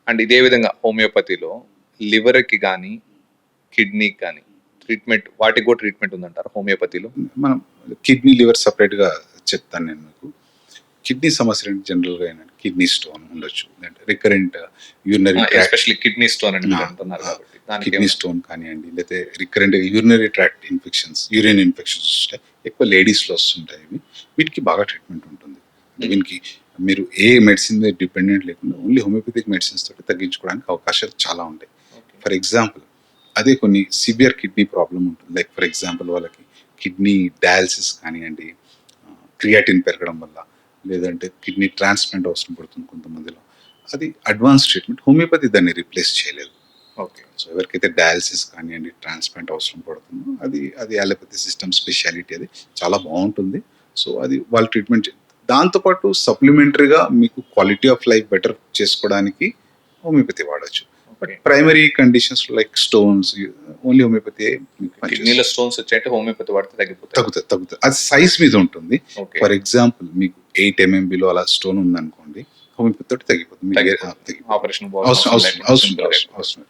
And ఇదే విధంగా హోమియోపతిలో లివర్‌కి గానీ, కిడ్నీకి గానీ ట్రీట్మెంట్ వాటికి కూడా ట్రీట్మెంట్ ఉందంటారా హోమియోపతిలో? మనం కిడ్నీ, లివర్ సెపరేట్‌గా చెప్తాను నేను మీకు. కిడ్నీ సమస్యలు జనరల్‌గా ఏంటంటే కిడ్నీ స్టోన్ ఉండొచ్చు. లేదంటే recurrent urinary tract especially kidney stone అని మీరు అంటున్నారు కాబట్టి. కిడ్నీ స్టోన్ కానివ్వండి, లేకపోతే recurrent urinary tract infections, urine infections వస్తాయి. ఎక్కువ లేడీస్‌లో వస్తుంటాయి ఇవి. వీటికి బాగా ట్రీట్మెంట్ ఉంటుంది. వీనికి మీరు ఏ మెడిసిన్ మీద డిపెండెంట్ లేకుండా ఓన్లీ హోమియోపతిక్ మెడిసిన్స్ తోటి తగ్గించుకోవడానికి అవకాశాలు చాలా ఉంటాయి. ఫర్ ఎగ్జాంపుల్ అదే కొన్ని సివియర్ కిడ్నీ ప్రాబ్లమ్ ఉంటుంది. లైక్ ఫర్ ఎగ్జాంపుల్ వాళ్ళకి కిడ్నీ డయాలసిస్ కానివ్వండి, క్రియాటిన్ పెరగడం వల్ల, లేదంటే కిడ్నీ ట్రాన్స్ప్లాంట్ అవసరం పడుతుంది కొంతమందిలో. అది అడ్వాన్స్ ట్రీట్మెంట్. హోమియోపతి దాన్ని రీప్లేస్ చేయలేదు. ఓకే. సో ఎవరికైతే డయాలసిస్ కానివ్వండి, ట్రాన్స్ప్లాంట్ అవసరం పడుతుందో అది అలోపతి సిస్టమ్ స్పెషాలిటీ, అది చాలా బాగుంటుంది. సో అది వాళ్ళ ట్రీట్మెంట్. దాంతోపాటు సప్లిమెంటరీగా మీకు క్వాలిటీ ఆఫ్ లైఫ్ బెటర్ చేసుకోవడానికి హోమియోపతి వాడచ్చు. But primary conditions like stones only homeopathy. కిడ్నీలో స్టోన్స్ వచ్చాయంటే హోమియోపతి వాడితే తగ్గుతుంది. అది సైజ్ మీద ఉంటుంది. ఫర్ ఎగ్జాంపుల్ మీకు 8 mmలో అలా స్టోన్ ఉందనుకోండి, హోమియోపతి తోటి తగ్గిపోతుంది. ఆపరేషన్ అవసరం